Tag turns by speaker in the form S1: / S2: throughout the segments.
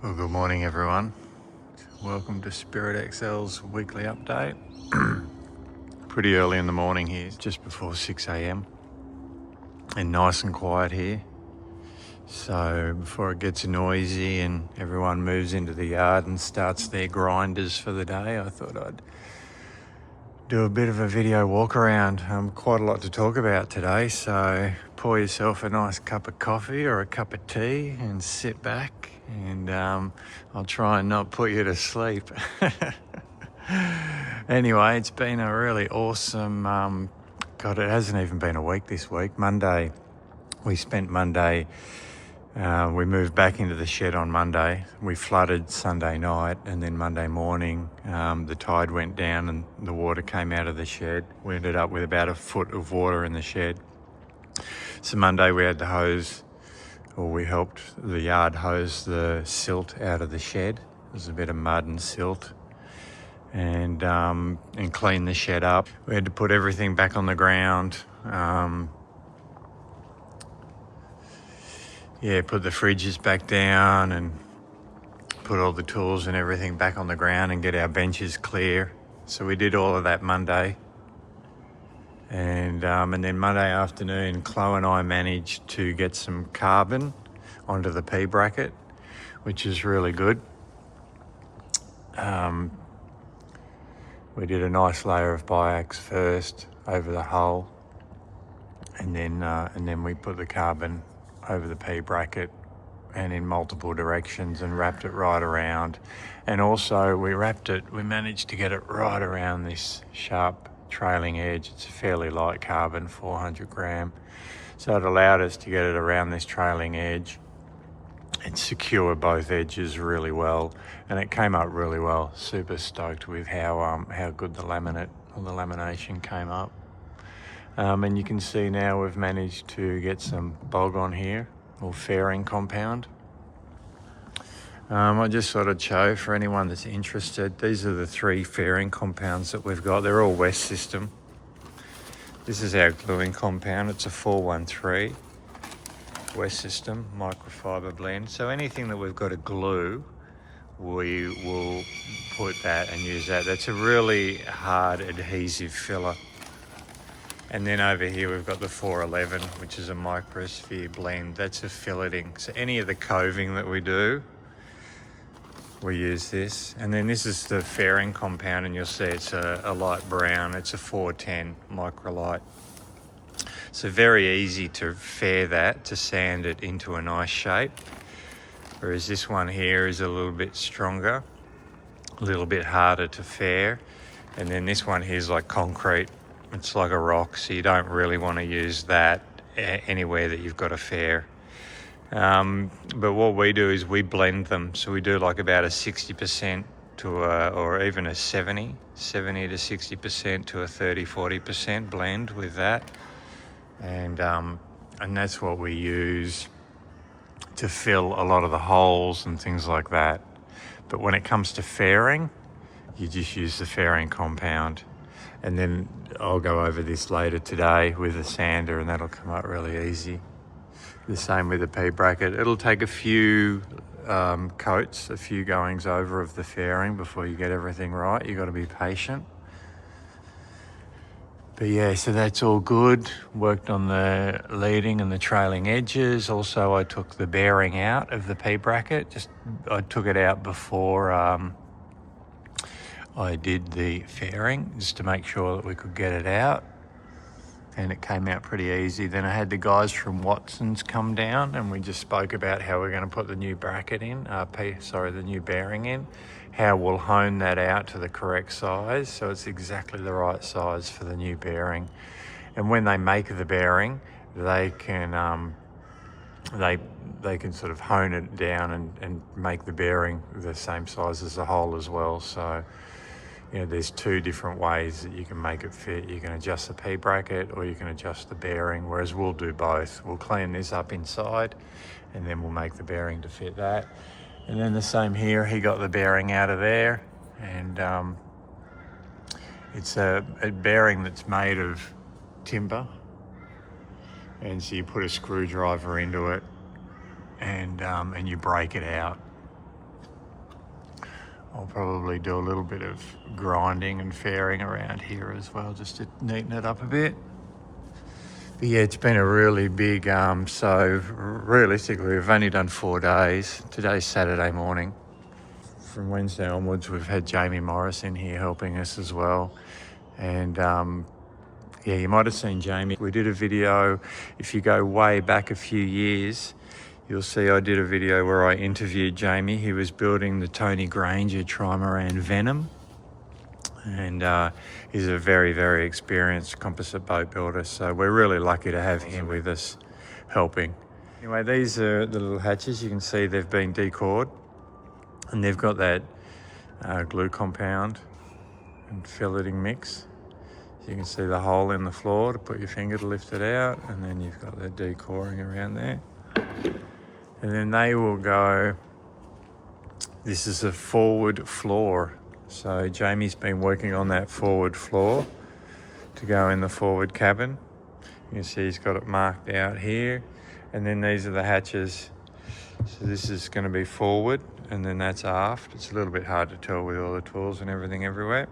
S1: Well, good morning, everyone. Welcome to Spirit XL's weekly update. Pretty early in the morning here, just before 6 a.m. and nice and quiet here. So before it gets noisy and everyone moves into the yard and starts their grinders for the day, I thought I'd do a bit of a video walk around. Quite a lot to talk about today, so pour yourself a nice cup of coffee or a cup of tea and sit back, and I'll try and not put you to sleep. Anyway, it's been a really awesome, God, it hasn't even been a week this week. Monday, we spent Monday, we moved back into the shed on Monday. We flooded Sunday night, and then Monday morning, the tide went down and the water came out of the shed. We ended up with about a foot of water in the shed. So Monday we had to hose, or we helped the yard hose the silt out of the shed. There's a bit of mud and silt. And clean the shed up. We had to put everything back on the ground. Put the fridges back down and put all the tools and everything back on the ground and get our benches clear. So we did all of that Monday. And then Monday afternoon, Chloe and I managed to get some carbon onto the P bracket, which is really good. We did a nice layer of biax first over the hull, and then we put the carbon over the P bracket and in multiple directions and wrapped it right around. And also we managed to get it right around this sharp trailing edge. It's a fairly light carbon, 400 gram. So it allowed us to get it around this trailing edge and secure both edges really well, and it came up really well. Super stoked with how good the laminate or the lamination came up. And you can see now we've managed to get some bog on here, or fairing compound. I just thought I'd show for anyone that's interested. These are the 3 fairing compounds that we've got. They're all West system. This is our gluing compound. It's a 413. West system microfiber blend. So anything that we've got to glue, we will put that and use that. That's a really hard adhesive filler. And then over here we've got the 411, which is a microsphere blend. That's a filleting. So any of the coving that we do, we use this. And then this is the fairing compound, and you'll see it's a light brown. It's a 410 microlite. So very easy to fair that, to sand it into a nice shape. Whereas this one here is a little bit stronger, a little bit harder to fair. And then this one here is like concrete. It's like a rock, so you don't really want to use that anywhere that you've got a fair. But what we do is we blend them. So we do like about a 60% or even a 70 to 60% to a 30-40% blend with that. And that's what we use to fill a lot of the holes and things like that. But when it comes to fairing, you just use the fairing compound. And then I'll go over this later today with a sander, and that'll come up really easy. The same with the P bracket. It'll take a few coats, a few goings over of the fairing before you get everything right. You've got to be patient. But yeah, so that's all good. Worked on the leading and the trailing edges. Also, I took the bearing out of the P bracket. I took it out before I did the fairing, just to make sure that we could get it out. And it came out pretty easy. Then I had the guys from Watson's come down, and we just spoke about how we're going to put the new bracket in, the new bearing in, how we'll hone that out to the correct size, so it's exactly the right size for the new bearing. And when they make the bearing, they can they can sort of hone it down and make the bearing the same size as the hole as well. So there's 2 different ways that you can make it fit. You can adjust the P bracket, or you can adjust the bearing, whereas we'll do both. We'll clean this up inside, and then we'll make the bearing to fit that. And then the same here, he got the bearing out of there, and it's a bearing that's made of timber, and so you put a screwdriver into it, and you break it out. I'll probably do a little bit of grinding and fairing around here as well, just to neaten it up a bit. But yeah, it's been a really big, so realistically we've only done 4 days. Today's Saturday morning. From Wednesday onwards we've had Jamie Morris in here helping us as well. And yeah, you might have seen Jamie. We did a video, if you go way back a few years, you'll see I did a video where I interviewed Jamie. He was building the Tony Granger Trimaran Venom. And he's a very, very experienced composite boat builder. So we're really lucky to have him with us helping. Anyway, these are the little hatches. You can see they've been decored. And they've got that glue compound and filleting mix. So you can see the hole in the floor to put your finger to lift it out. And then you've got the decoring around there. And then they will go, this is a forward floor. So Jamie's been working on that forward floor to go in the forward cabin. You can see he's got it marked out here. And then these are the hatches. So this is going to be forward and then that's aft. It's a little bit hard to tell with all the tools and everything everywhere.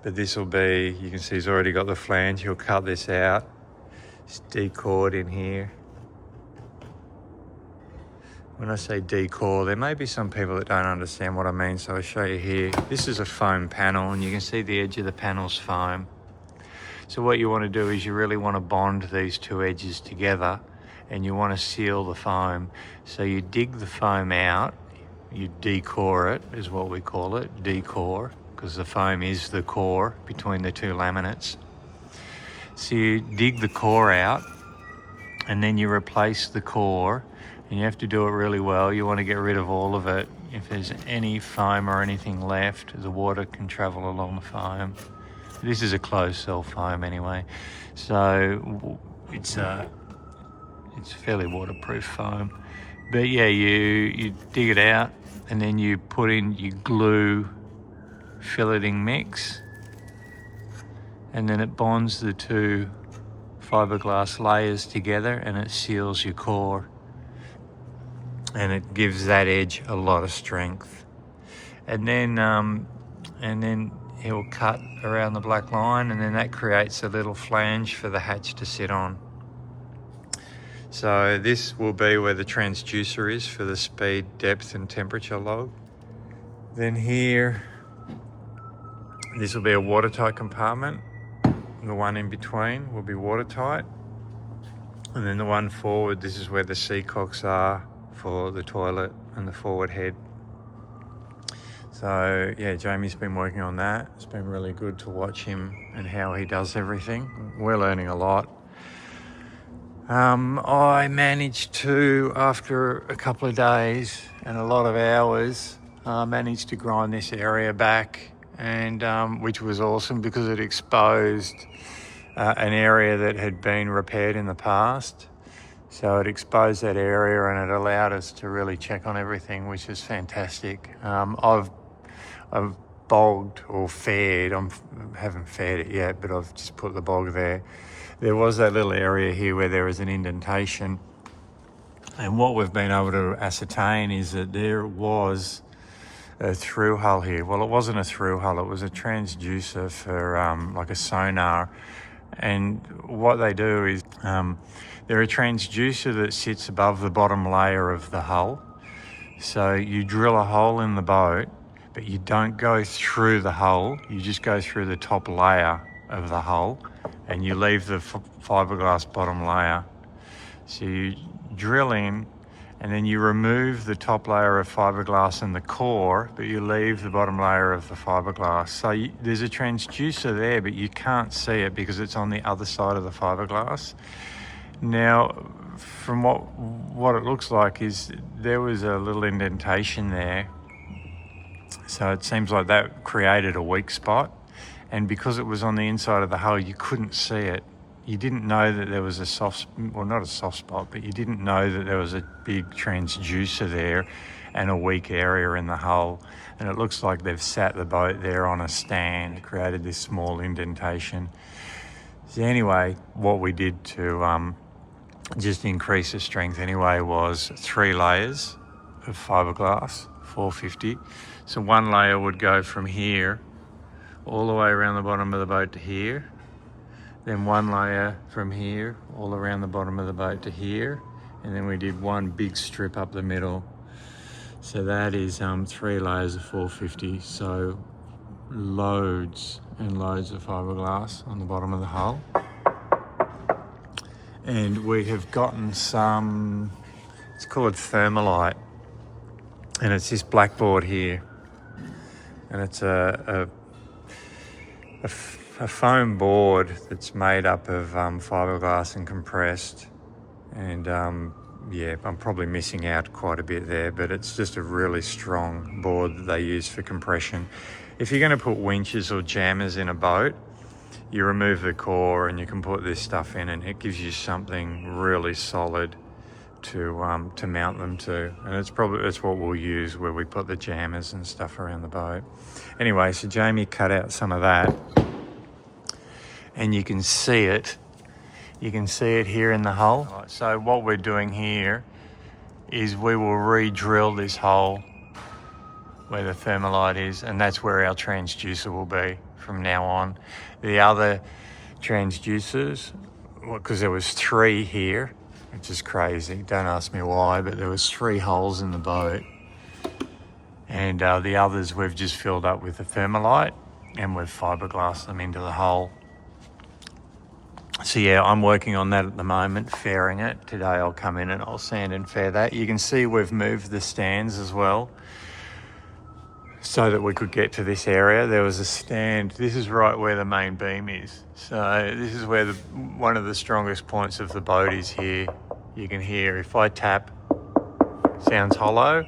S1: But this will be, you can see he's already got the flange. He'll cut this out. It's decored in here. When I say decore, there may be some people that don't understand what I mean, so I'll show you here. This is a foam panel, and you can see the edge of the panel's foam. So what you want to do is you really want to bond these two edges together, and you want to seal the foam. So you dig the foam out, you decore it, is what we call it, decore, because the foam is the core between the two laminates. So you dig the core out, and then you replace the core. And you have to do it really well. You want to get rid of all of it. If there's any foam or anything left, the water can travel along the foam. This is a closed cell foam anyway. So it's fairly waterproof foam. But yeah, you dig it out and then you put in your glue filleting mix. And then it bonds the two fiberglass layers together and it seals your core. And it gives that edge a lot of strength. And then he'll cut around the black line, and then that creates a little flange for the hatch to sit on. So this will be where the transducer is for the speed, depth and temperature log. Then here, this will be a watertight compartment. The one in between will be watertight. And then the one forward, this is where the seacocks are for the toilet and the forward head. So yeah, Jamie's been working on that. It's been really good to watch him and how he does everything. We're learning a lot. I managed to, after a couple of days and a lot of hours, managed to grind this area back, and which was awesome because it exposed an area that had been repaired in the past. So it exposed that area and it allowed us to really check on everything, which is fantastic. I've bogged or faired. I haven't faired it yet, but I've just put the bog there. There was that little area here where there was an indentation. And what we've been able to ascertain is that there was a through hull here. Well, it wasn't a through hull, it was a transducer for like a sonar. And what they do is they're a transducer that sits above the bottom layer of the hull. So you drill a hole in the boat, but you don't go through the hull, you just go through the top layer of the hull and you leave the fiberglass bottom layer. So you drill in and then you remove the top layer of fiberglass and the core, but you leave the bottom layer of the fiberglass. So there's a transducer there, but you can't see it because it's on the other side of the fiberglass. Now, from what it looks like is there was a little indentation there. So it seems like that created a weak spot. And because it was on the inside of the hull, you couldn't see it. You didn't know that there was a soft, well, not a soft spot, but you didn't know that there was a big transducer there and a weak area in the hull. And it looks like they've sat the boat there on a stand, created this small indentation. So anyway, what we did to just increase the strength anyway was 3 layers of fiberglass 450. So one layer would go from here all the way around the bottom of the boat to here. Then one layer from here all around the bottom of the boat to here. And then we did one big strip up the middle. So that is 3 layers of 450. So loads and loads of fiberglass on the bottom of the hull. And we have gotten some, it's called thermalite, and it's this blackboard here, and it's a foam board that's made up of fiberglass and compressed, and yeah, I'm probably missing out quite a bit there, but it's just a really strong board that they use for compression. If you're going to put winches or jammers in a boat, you remove the core and you can put this stuff in, and it gives you something really solid to mount them to. And it's what we'll use where we put the jammers and stuff around the boat. Anyway, so Jamie cut out some of that, and you can see it. You can see it here in the hull. Right, so what we're doing here is we will re-drill this hole where the thermalite is, and that's where our transducer will be from now on. The other transducers, because there was 3 here, which is crazy, don't ask me why, but there was 3 holes in the boat, and the others we've just filled up with the thermalite and we've fiberglassed them into the hull. So yeah, I'm working on that at the moment, fairing it. Today I'll come in and I'll sand and fair that. You can see we've moved the stands as well so that we could get to this area. There was a stand, this is right where the main beam is. So this is where one of the strongest points of the boat is here. You can hear, if I tap, sounds hollow,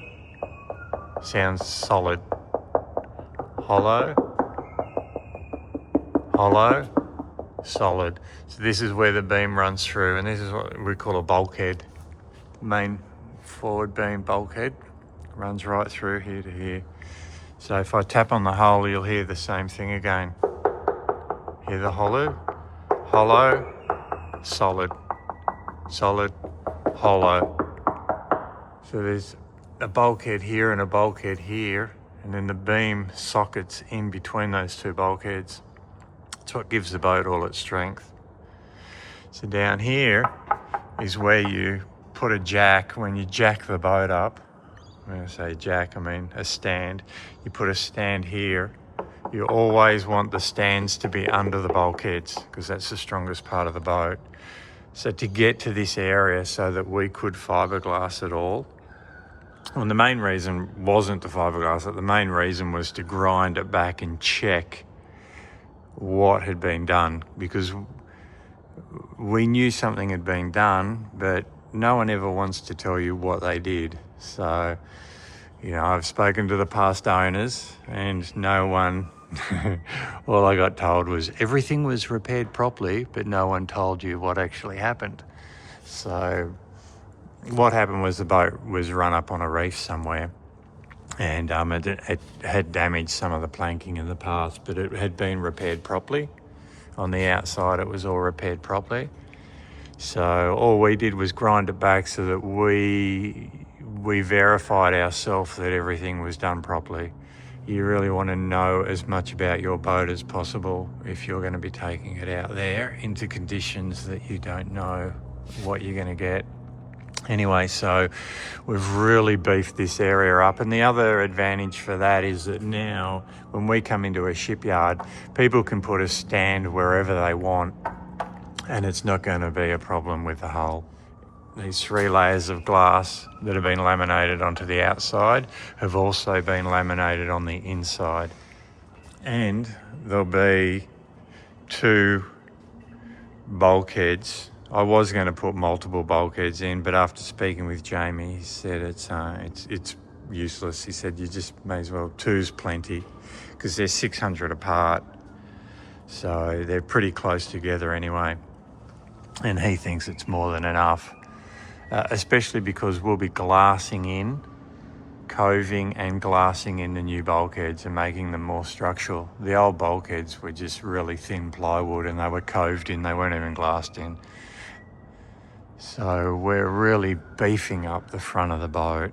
S1: sounds solid. Hollow, hollow, solid. So this is where the beam runs through, and this is what we call a bulkhead. Main forward beam bulkhead runs right through here to here. So if I tap on the hole, you'll hear the same thing again. Hear the hollow, hollow, solid, solid, hollow. So there's a bulkhead here and a bulkhead here, and then the beam sockets in between those 2 bulkheads. It's what gives the boat all its strength. So down here is where you put a jack. When you jack the boat up, when I say jack, I mean a stand. You put a stand here. You always want the stands to be under the bulkheads because that's the strongest part of the boat. So to get to this area so that we could fiberglass it all, well, the main reason wasn't to fiberglass it. The main reason was to grind it back and check what had been done, because we knew something had been done, but no one ever wants to tell you what they did. So, you know, I've spoken to the past owners and no one, all I got told was everything was repaired properly, but no one told you what actually happened. So what happened was the boat was run up on a reef somewhere, and it had damaged some of the planking in the path, but it had been repaired properly. On the outside, it was all repaired properly. So all we did was grind it back so that we verified ourselves that everything was done properly. You really want to know as much about your boat as possible if you're going to be taking it out there into conditions that you don't know what you're going to get. Anyway, so we've really beefed this area up, and the other advantage for that is that now when we come into a shipyard, people can put a stand wherever they want and it's not going to be a problem with the hull. These 3 layers of glass that have been laminated onto the outside have also been laminated on the inside, and there'll be 2 bulkheads. I was going to put multiple bulkheads in, but after speaking with Jamie, he said it's useless. He said you just may as well, 2's plenty, because they're 600 apart, so they're pretty close together anyway, and he thinks it's more than enough, especially because we'll be glassing in, coving and glassing in the new bulkheads and making them more structural. The old bulkheads were just really thin plywood and they were coved in, they weren't even glassed in. So we're really beefing up the front of the boat.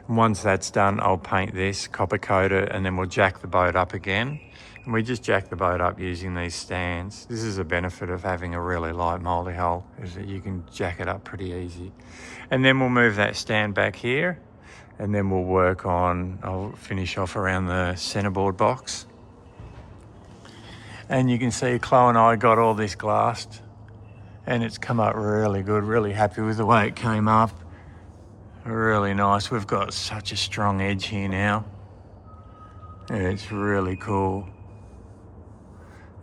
S1: And once that's done, I'll paint this, copper coat it, and then we'll jack the boat up again. And we just jack the boat up using these stands. This is a benefit of having a really light multi hull, is that you can jack it up pretty easy. And then we'll move that stand back here, and then we'll work on, I'll finish off around the centerboard box. And you can see Chloe and I got all this glassed, and it's come up really good. Really happy with the way it came up. Really nice. We've got such a strong edge here now. It's really cool.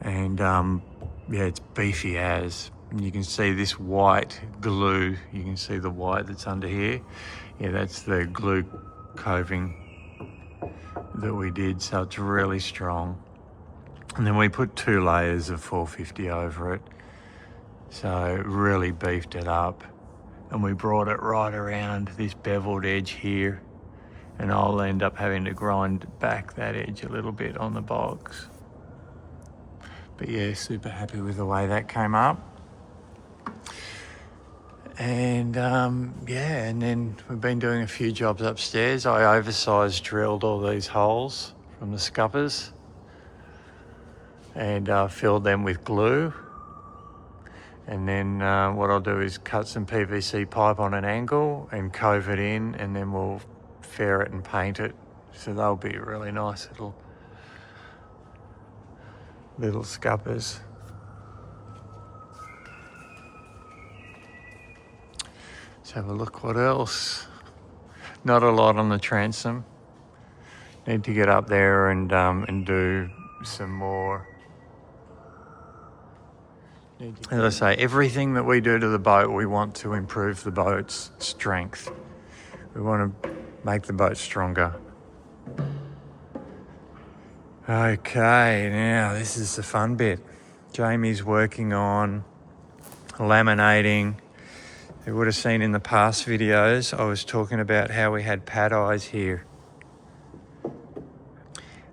S1: And yeah, it's beefy as. And you can see this white glue. You can see the white that's under here. Yeah, that's the glue coving that we did. So it's really strong. And then we put 2 layers of 450 over it. So it really beefed it up. And we brought it right around this beveled edge here. And I'll end up having to grind back that edge a little bit on the box. But yeah, super happy with the way that came up. And yeah, and then we've been doing a few jobs upstairs. I oversized drilled all these holes from the scuppers and filled them with glue. And then what I'll do is cut some PVC pipe on an angle and cove it in, and then we'll ferret and paint it. So they'll be really nice little scuppers. Let's have a look what else. Not a lot on the transom. Need to get up there and do some more. As I say, everything that we do to the boat, we want to improve the boat's strength. We want to make the boat stronger. Okay, now this is the fun bit. Jamie's working on laminating. You would have seen in the past videos, I was talking about how we had pad eyes here.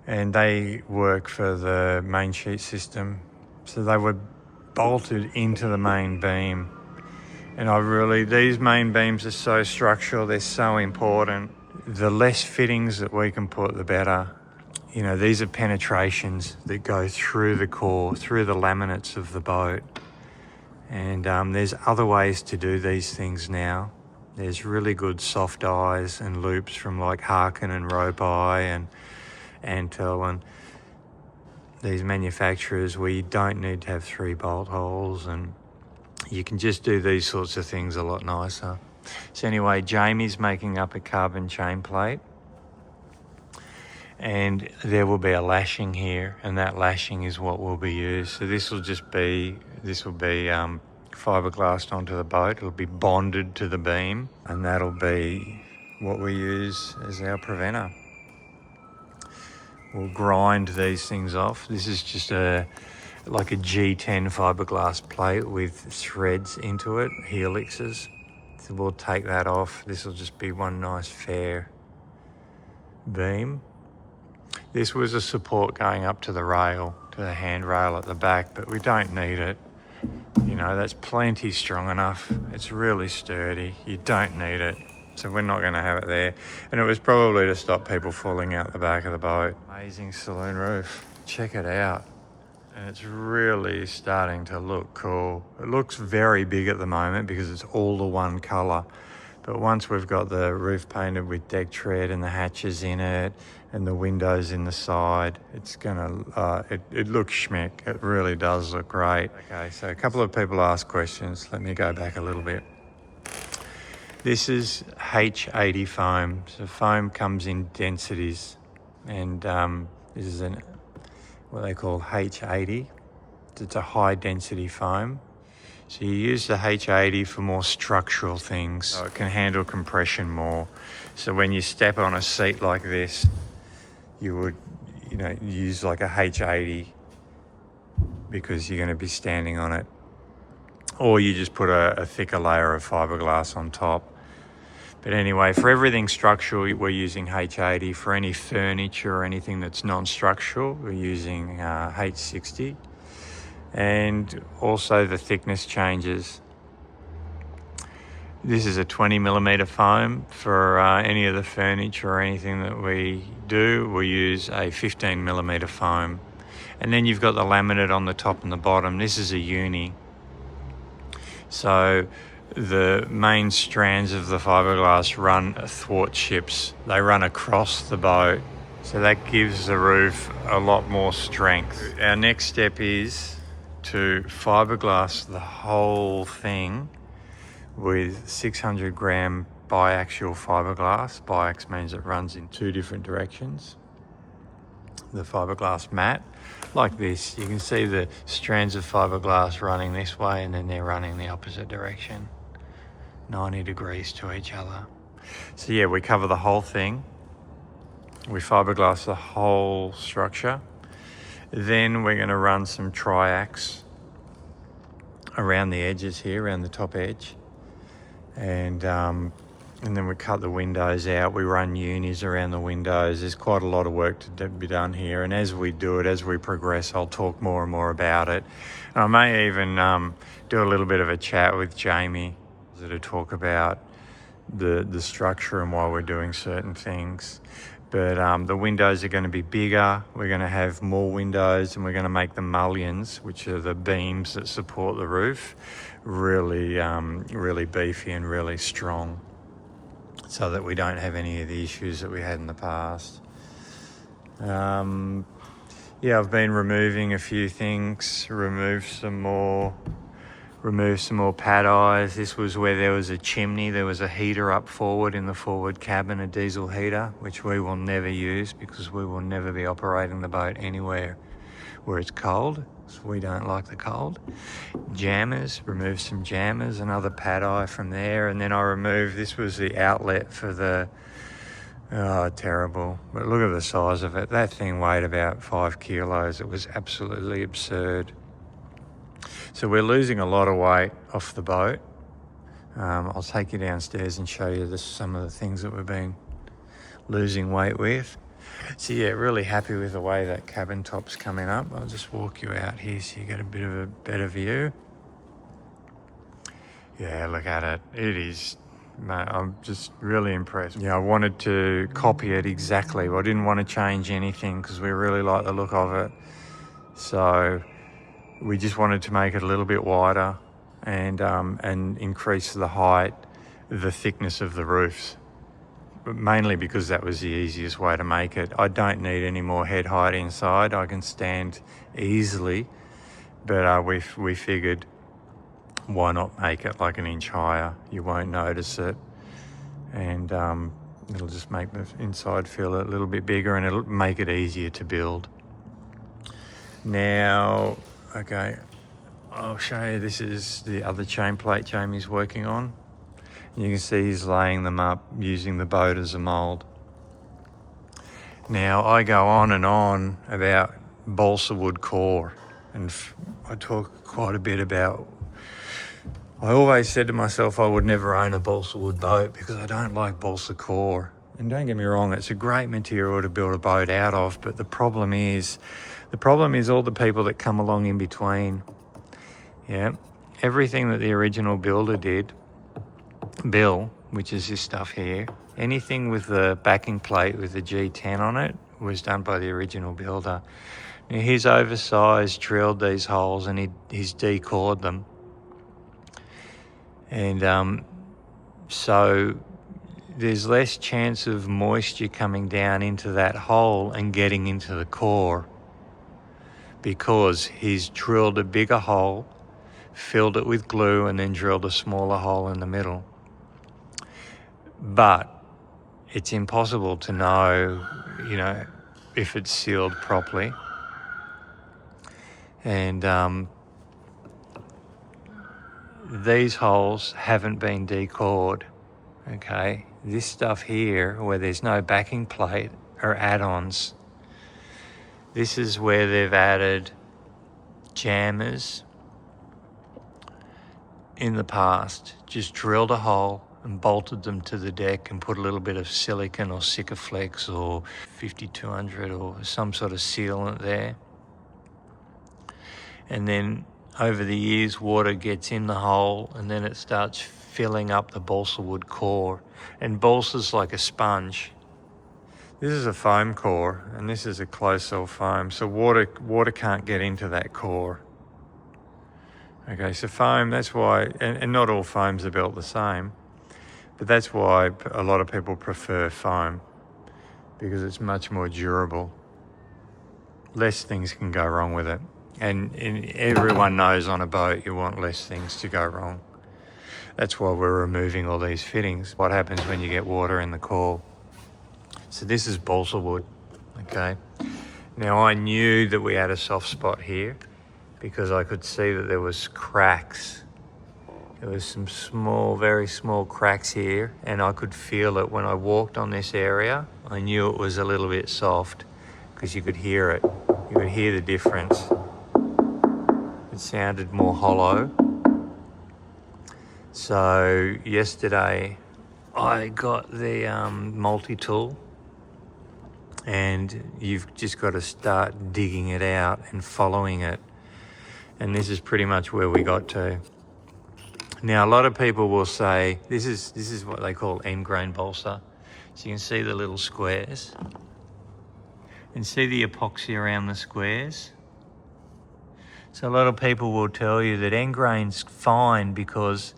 S1: And they work for the main sheet system. So they were bolted into the main beam. And these main beams are so structural, they're so important. The less fittings that we can put, the better. You know, these are penetrations that go through the core, through the laminates of the boat. And there's other ways to do these things now. There's really good soft eyes and loops from like Harkin and Rope Eye and Antel and these manufacturers where you don't need to have 3 bolt holes, and you can just do these sorts of things a lot nicer. So anyway, Jamie's making up a carbon chain plate, and there will be a lashing here, and that lashing is what will be used. So this will be fiberglassed onto the boat. It'll be bonded to the beam, and that'll be what we use as our preventer. We'll grind these things off. This is just like a G10 fiberglass plate with threads into it, helixes. So we'll take that off. This will just be one nice fair beam. This was a support going up to the rail, to the handrail at the back, but we don't need it. You know, that's plenty strong enough. It's really sturdy. You don't need it. So we're not going to have it there. And it was probably to stop people falling out the back of the boat. Amazing saloon roof. Check it out. And it's really starting to look cool. It looks very big at the moment because it's all the one colour. But once we've got the roof painted with deck tread and the hatches in it and the windows in the side, it's gonna, it looks schmick. It really does look great. Okay, so a couple of people asked questions. Let me go back a little bit. This is H80 foam. So foam comes in densities, and this is what they call H80. It's a high density foam. So you use the H80 for more structural things. So it can handle compression more. So when you step on a seat like this, you would, use like a H80 because you're going to be standing on it. Or you just put a thicker layer of fiberglass on top. But anyway, for everything structural, we're using H80. For any furniture or anything that's non-structural, we're using H60. And also the thickness changes. This is a 20mm foam. For any of the furniture or anything that we do, we use a 15mm foam. And then you've got the laminate on the top and the bottom. This is a uni. So the main strands of the fiberglass run athwart ships. They run across the boat. So that gives the roof a lot more strength. Our next step is to fiberglass the whole thing with 600 gram biaxial fiberglass. Biax means it runs in two different directions. The fiberglass mat, like this, you can see the strands of fiberglass running this way and then they're running the opposite direction, 90 degrees to each other. So yeah, we cover the whole thing. We fiberglass the whole structure. Then we're going to run some triax around the edges here, around the top edge. And then we cut the windows out. We run unis around the windows. There's quite a lot of work to be done here. And as we do it, as we progress, I'll talk more and more about it. And I may even do a little bit of a chat with Jamie to talk about the structure and why we're doing certain things. But the windows are going to be bigger. We're going to have more windows, and we're going to make the mullions, which are the beams that support the roof, really, really beefy and really strong, so that we don't have any of the issues that we had in the past. Yeah, I've been removing a few things, remove some more pad eyes. This was where there was a chimney. There was a heater up forward in the forward cabin, a diesel heater, which we will never use because we will never be operating the boat anywhere where it's cold. So we don't like the cold. Jammers, remove some jammers, another pad eye from there. And then I removed, this was the outlet for the, terrible. But look at the size of it. That thing weighed about 5 kilos. It was absolutely absurd. So we're losing a lot of weight off the boat. I'll take you downstairs and show you some of the things that we've been losing weight with. So yeah, really happy with the way that cabin top's coming up. I'll just walk you out here so you get a bit of a better view. Yeah, look at it. It is, mate, I'm just really impressed. Yeah, I wanted to copy it exactly. I didn't want to change anything because we really like the look of it. So we just wanted to make it a little bit wider and increase the height, the thickness of the roofs. But mainly because that was the easiest way to make it. I don't need any more head height inside. I can stand easily, but we figured why not make it like an inch higher? You won't notice it, and it'll just make the inside feel a little bit bigger, and it'll make it easier to build. Now, okay, I'll show you. This is the other chain plate Jamie's working on. You can see he's laying them up using the boat as a mould. Now, I go on and on about balsa wood core, and I talk quite a bit about, I always said to myself I would never own a balsa wood boat because I don't like balsa core. And don't get me wrong, it's a great material to build a boat out of, but the problem is all the people that come along in between. Yeah, everything that the original builder did, Bill, which is this stuff here, anything with the backing plate with the G10 on it was done by the original builder. Now, he's oversized, drilled these holes, and he's decored them. And so there's less chance of moisture coming down into that hole and getting into the core because he's drilled a bigger hole, filled it with glue, and then drilled a smaller hole in the middle. But it's impossible to know, if it's sealed properly. And these holes haven't been decored, okay? This stuff here, where there's no backing plate, are add-ons. This is where they've added jammers in the past. Just drilled a hole and bolted them to the deck and put a little bit of silicone or Sikaflex or 5200 or some sort of sealant there. And then over the years, water gets in the hole and then it starts filling up the balsa wood core. And balsa's like a sponge. This is a foam core, and this is a closed cell foam, so water can't get into that core. Okay, so foam, that's why, and not all foams are built the same, but that's why a lot of people prefer foam, because it's much more durable. Less things can go wrong with it. And everyone knows on a boat you want less things to go wrong. That's why we're removing all these fittings. What happens when you get water in the core? So this is balsa wood, okay? Now I knew that we had a soft spot here because I could see that there was cracks. There was some small, very small cracks here, and I could feel it when I walked on this area. I knew it was a little bit soft because you could hear it. You could hear the difference. It sounded more hollow. So yesterday I got the multi-tool, and you've just got to start digging it out and following it. And this is pretty much where we got to. Now, a lot of people will say, this is what they call end grain balsa. So you can see the little squares. And see the epoxy around the squares? So a lot of people will tell you that end grain's fine because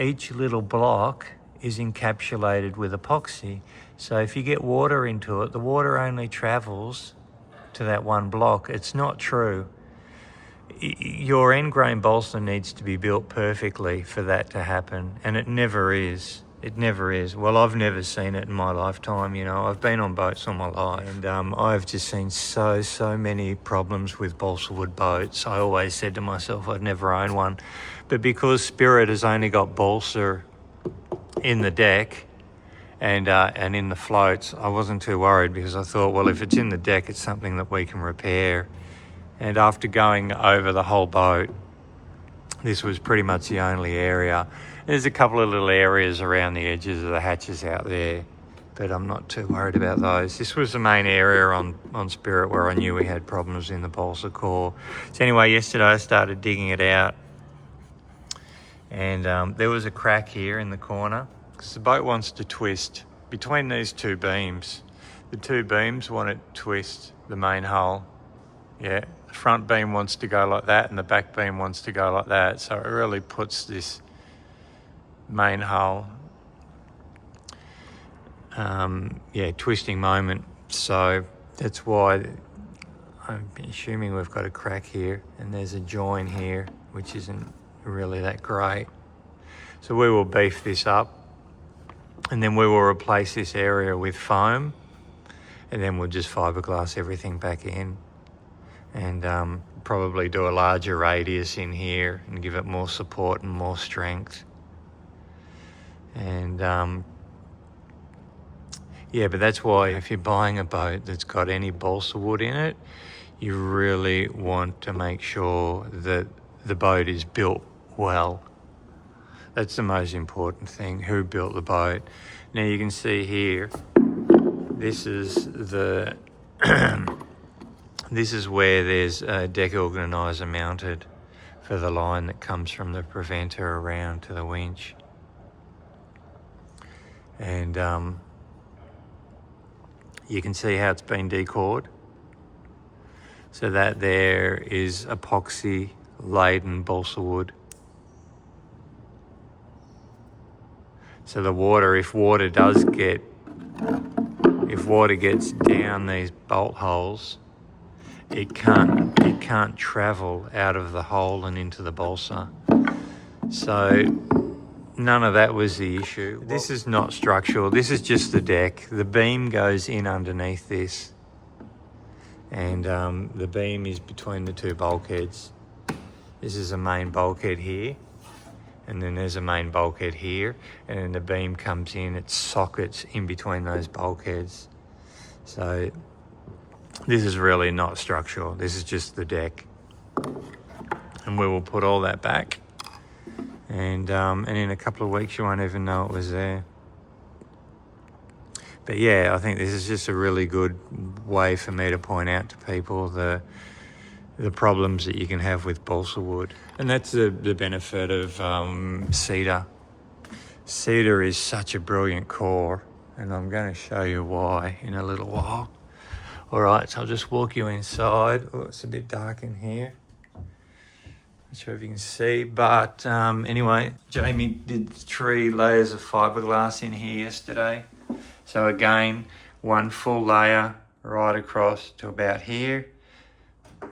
S1: each little block is encapsulated with epoxy. So if you get water into it, the water only travels to that one block. It's not true. Your end grain balsa needs to be built perfectly for that to happen, and it never is. It never is. Well, I've never seen it in my lifetime, you know. I've been on boats all my life, and I've just seen so many problems with balsa wood boats. I always said to myself I'd never own one. But because Spirit has only got balsa in the deck and in the floats, I wasn't too worried because I thought, well, if it's in the deck, it's something that we can repair. And after going over the whole boat, this was pretty much the only area. There's a couple of little areas around the edges of the hatches out there, but I'm not too worried about those. This was the main area on Spirit where I knew we had problems in the balsa core. So anyway, yesterday I started digging it out, and there was a crack here in the corner because the boat wants to twist between these two beams. The two beams want to twist the main hull. Yeah, the front beam wants to go like that and the back beam wants to go like that. So it really puts this main hull, twisting moment. So that's why I'm assuming we've got a crack here, and there's a join here, which isn't really that great. So we will beef this up, and then we will replace this area with foam, and then we'll just fiberglass everything back in. And probably do a larger radius in here and give it more support and more strength. And but that's why if you're buying a boat that's got any balsa wood in it, you really want to make sure that the boat is built well. That's the most important thing, who built the boat. Now you can see here, this is the this is where there's a deck organiser mounted for the line that comes from the preventer around to the winch. And you can see how it's been decored. So that there is epoxy laden balsa wood. So the water, if water gets down these bolt holes, it can't travel out of the hole and into the balsa. So none of that was the issue. This is not structural. This is just the deck. The beam goes in underneath this, and the beam is between the two bulkheads. This is a main bulkhead here, and then there's a main bulkhead here, and then the beam comes in, it sockets in between those bulkheads. So this is really not structural. This is just the deck. And we will put all that back. And in a couple of weeks, you won't even know it was there. But yeah, I think this is just a really good way for me to point out to people the problems that you can have with balsa wood. And that's the benefit of cedar. Cedar is such a brilliant core, and I'm going to show you why in a little while. All right, so I'll just walk you inside. Oh, it's a bit dark in here. Not sure if you can see, but anyway, Jamie did 3 layers of fiberglass in here yesterday. So again, 1 full layer right across to about here,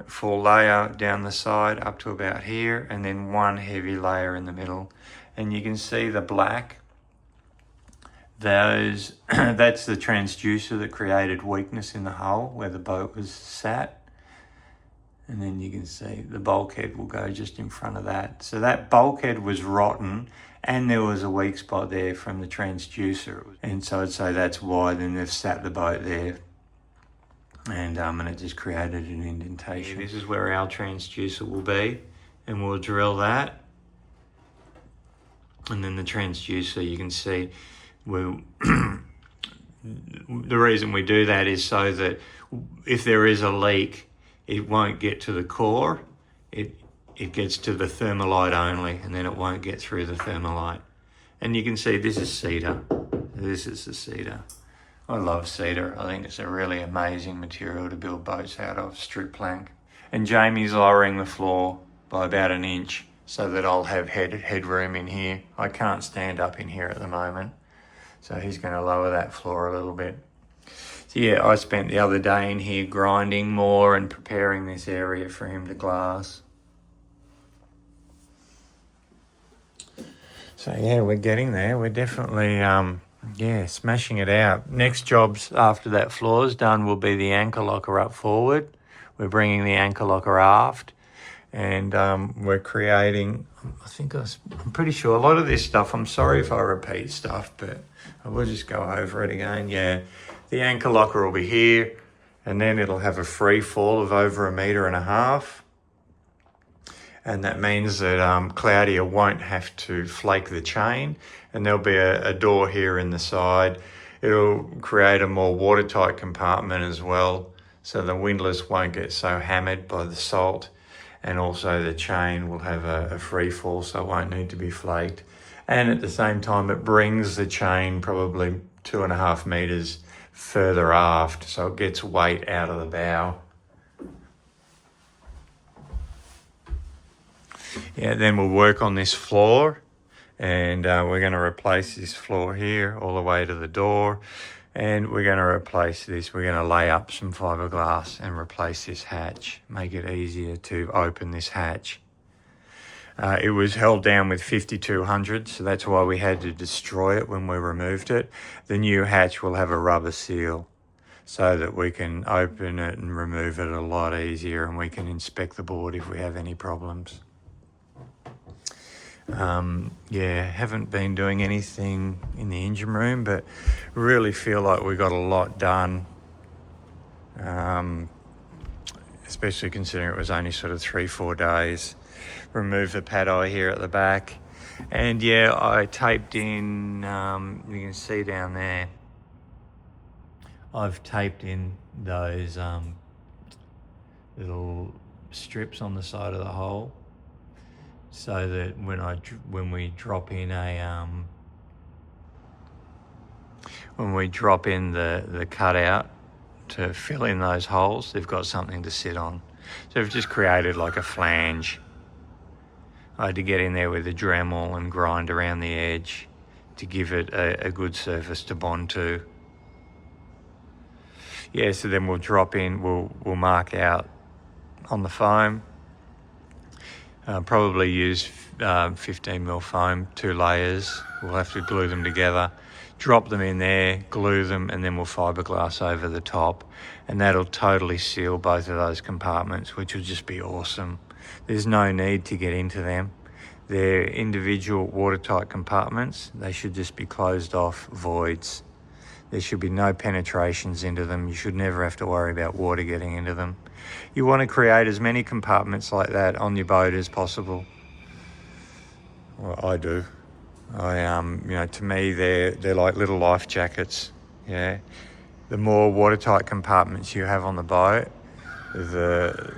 S1: full layer down the side up to about here, and then 1 heavy layer in the middle. And you can see the black. Those that's the transducer that created weakness in the hull where the boat was sat. And then you can see the bulkhead will go just in front of that. So that bulkhead was rotten, and there was a weak spot there from the transducer. And so I'd say that's why then they've sat the boat there. And it just created an indentation. This is where our transducer will be, and we'll drill that. And then the transducer, you can see, the reason we do that is so that if there is a leak, it won't get to the core, it gets to the thermalite only, and then it won't get through the thermalite. And you can see this is cedar. This is the cedar. I love cedar. I think it's a really amazing material to build boats out of, strip plank. And Jamie's lowering the floor by about 1 inch so that I'll have headroom in here. I can't stand up in here at the moment, so he's going to lower that floor a little bit. So yeah, I spent the other day in here grinding more and preparing this area for him to glass. So yeah, we're getting there. We're definitely, smashing it out. Next jobs after that floor is done will be the anchor locker up forward. We're bringing the anchor locker aft, and we're creating, I'm pretty sure a lot of this stuff, I'm sorry if I repeat stuff, but I will just go over it again. Yeah. The anchor locker will be here, and then it'll have a free fall of over 1.5 meters. And that means that Claudia won't have to flake the chain, and there'll be a door here in the side. It'll create a more watertight compartment as well, so the windlass won't get so hammered by the salt, and also the chain will have a free fall, so it won't need to be flaked. And at the same time, it brings the chain probably 2.5 meters further aft, so it gets weight out of the bow. Yeah, then we'll work on this floor, and we're going to replace this floor here all the way to the door, and we're going to replace this. We're going to lay up some fiberglass and replace this hatch, make it easier to open this hatch. It was held down with 5200, so that's why we had to destroy it when we removed it. The new hatch will have a rubber seal so that we can open it and remove it a lot easier, and we can inspect the board if we have any problems. Haven't been doing anything in the engine room, but really feel like we got a lot done. Especially considering it was only sort of 3-4 days. Remove the pad eye here at the back, and yeah, I taped in, you can see down there, I've taped in those little strips on the side of the hole, so that when we drop in the cutout to fill in those holes, they've got something to sit on. So we've just created like a flange. I had to get in there with a Dremel and grind around the edge to give it a good surface to bond to. Yeah, so then we'll drop in, we'll mark out on the foam. Probably use 15mm foam, 2 layers. We'll have to glue them together, drop them in there, glue them, and then we'll fiberglass over the top. And that'll totally seal both of those compartments, which will just be awesome. There's no need to get into them. They're individual watertight compartments. They should just be closed off voids. There should be no penetrations into them. You should never have to worry about water getting into them. You want to create as many compartments like that on your boat as possible. Well, I do. To me, they're like little life jackets. Yeah. The more watertight compartments you have on the boat, the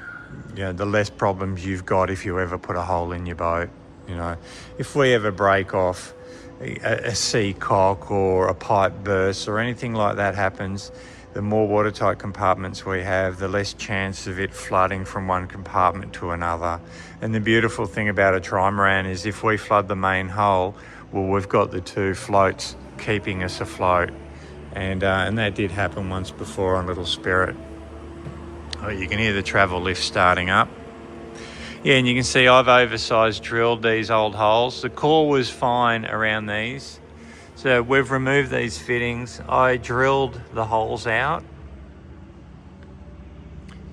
S1: less problems you've got if you ever put a hole in your boat. You know, if we ever break off, a sea cock or a pipe burst or anything like that happens, the more watertight compartments we have, the less chance of it flooding from one compartment to another. And the beautiful thing about a trimaran is if we flood the main hull, well, we've got the two floats keeping us afloat. And that did happen once before on Little Spirit. Oh, you can hear the travel lift starting up. Yeah, and you can see I've oversized drilled these old holes. The core was fine around these. So we've removed these fittings. I drilled the holes out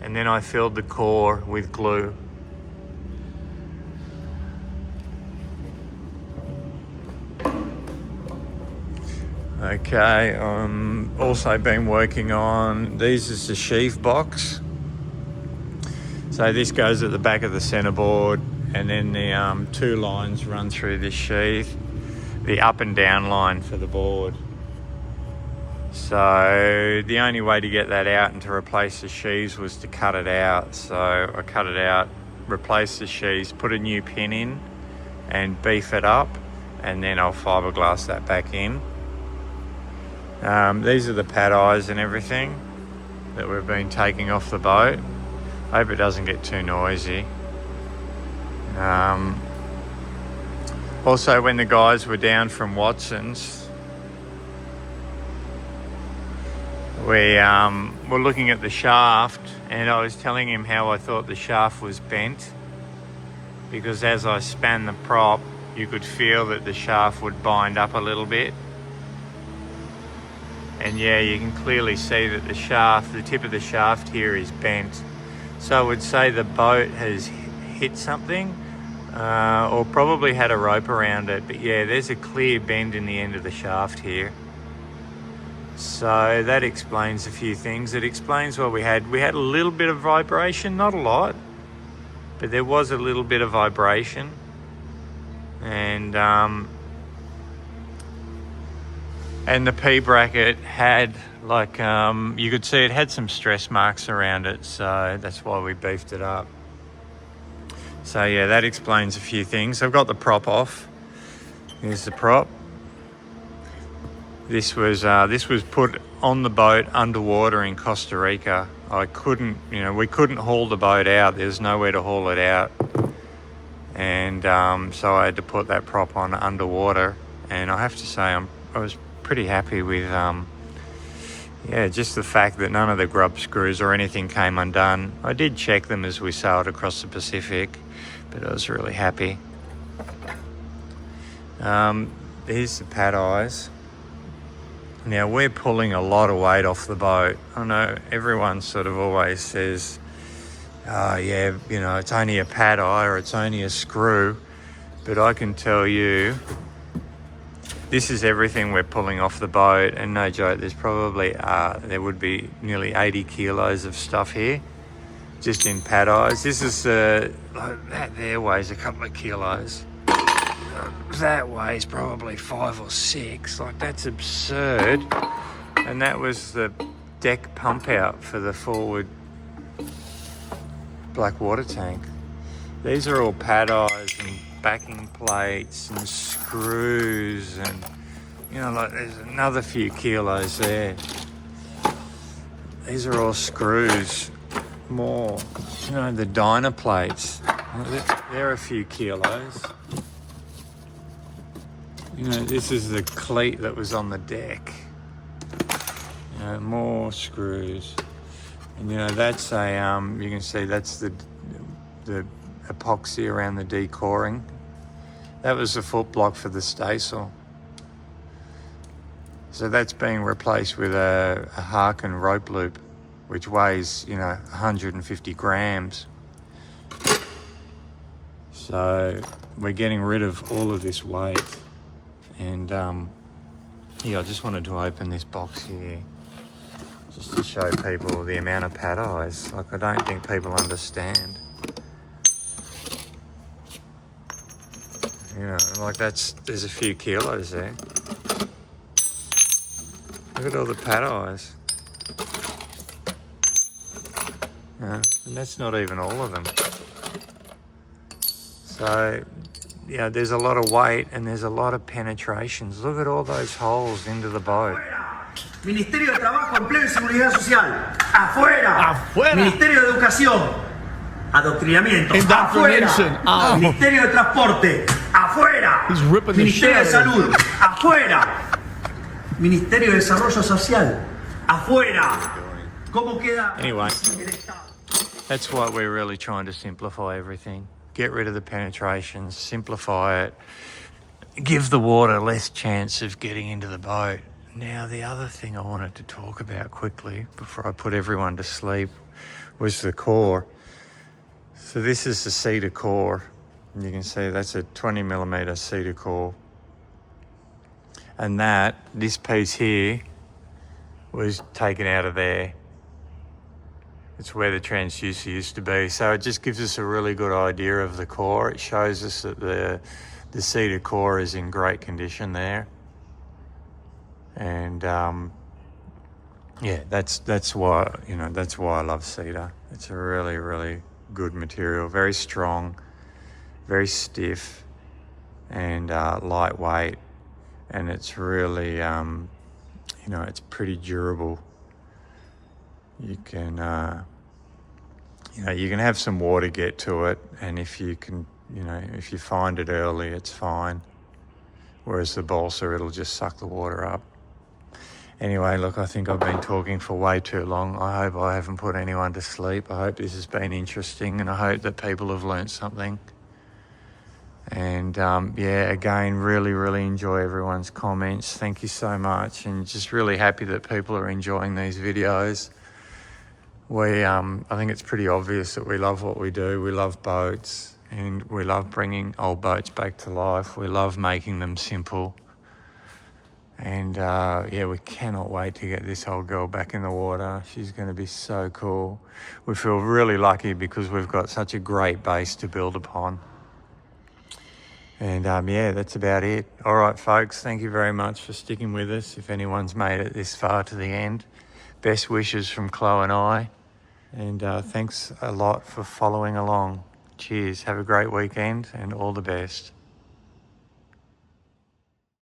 S1: and then I filled the core with glue. Okay, also been working on, these is the sheave box. So this goes at the back of the centerboard, and then the two lines run through this sheath, the up and down line for the board. So the only way to get that out and to replace the sheaves was to cut it out. So I cut it out, replace the sheaves, put a new pin in and beef it up, and then I'll fiberglass that back in. These are the pad eyes and everything that we've been taking off the boat. I hope it doesn't get too noisy. Also, when the guys were down from Watson's, we were looking at the shaft, and I was telling him how I thought the shaft was bent, because as I span the prop, you could feel that the shaft would bind up a little bit. And yeah, you can clearly see that the shaft, the tip of the shaft here is bent. So I would say the boat has hit something or probably had a rope around it. But yeah, there's a clear bend in the end of the shaft here. So that explains a few things. It explains what we had. We had a little bit of vibration, not a lot, but there was a little bit of vibration. And the P-bracket had, like, you could see it had some stress marks around it, so that's why we beefed it up. So yeah, that explains a few things. I've got the prop off. Here's the prop. This was put on the boat underwater in Costa Rica. We couldn't haul the boat out. There's nowhere to haul it out. And so I had to put that prop on underwater. And I have to say, I was pretty happy with just the fact that none of the grub screws or anything came undone. I did check them as we sailed across the Pacific, but I was really happy. Here's the pad eyes. Now we're pulling a lot of weight off the boat. I know everyone sort of always says, oh yeah, it's only a pad eye or it's only a screw, but I can tell you, this is everything we're pulling off the boat, and no joke, there's probably, there would be nearly 80 kilos of stuff here, just in pad eyes. This is, that there weighs a couple of kilos. That weighs probably 5 or 6, like that's absurd. And that was the deck pump out for the forward black water tank. These are all pad eyes and backing plates and screws, and like there's another few kilos there. These are all screws. More, the diner plates, they're a few kilos. This is the cleat that was on the deck. More screws. And that's a you can see that's the epoxy around the decoring. That was the foot block for the staysail. So that's being replaced with a Harkin rope loop, which weighs 150 grams. So we're getting rid of all of this weight. And I just wanted to open this box here just to show people the amount of pad eyes. Like, I don't think people understand. There's a few kilos there. Look at all the pad eyes. And that's not even all of them. So yeah, there's a lot of weight and there's a lot of penetrations. Look at all those holes into the boat.
S2: Ministerio de Trabajo, Empleo y Seguridad Social. Afuera.
S3: Afuera.
S2: Ministerio de Educación. Adoctrinamiento.
S3: Indoctrination.
S2: Afuera. Ministerio de Transporte. Afuera.
S3: He's ripping the
S2: Ministerio de
S3: shit out of
S2: Salud. Afuera. Ministerio de Desarrollo Social. Afuera. ¿Cómo queda
S1: Anyway,
S2: el Estado?
S1: that's why we're really trying to simplify everything. Get rid of the penetrations, simplify it, give the water less chance of getting into the boat. Now, the other thing I wanted to talk about quickly before I put everyone to sleep was the core. So this is the cedar core. And you can see that's a 20 millimeter cedar core. And this piece here was taken out of there. It's where the transducer used to be. So it just gives us a really good idea of the core. It shows us that the cedar core is in great condition there. And yeah, that's why, you know, that's why I love cedar. It's a really, really good material, very strong, very stiff, and lightweight, and it's really, you know, it's pretty durable. You can, you know, you can have some water get to it, and if you can, you know, if you find it early, it's fine. Whereas the balsa, it'll just suck the water up. Anyway, look, I think I've been talking for way too long. I hope I haven't put anyone to sleep. I hope this has been interesting, and I hope that people have learnt something. And yeah, again, really, really enjoy everyone's comments. Thank you so much, and just really happy that people are enjoying these videos. I think it's pretty obvious that we love what we do. We love boats, and we love bringing old boats back to life. We love making them simple. And yeah, we cannot wait to get this old girl back in the water. She's going to be so cool. We feel really lucky because we've got such a great base to build upon. And yeah, that's about it. All right, folks, thank you very much for sticking with us. If anyone's made it this far to the end, best wishes from Chloe and I. And thanks a lot for following along. Cheers. Have a great weekend and all the best.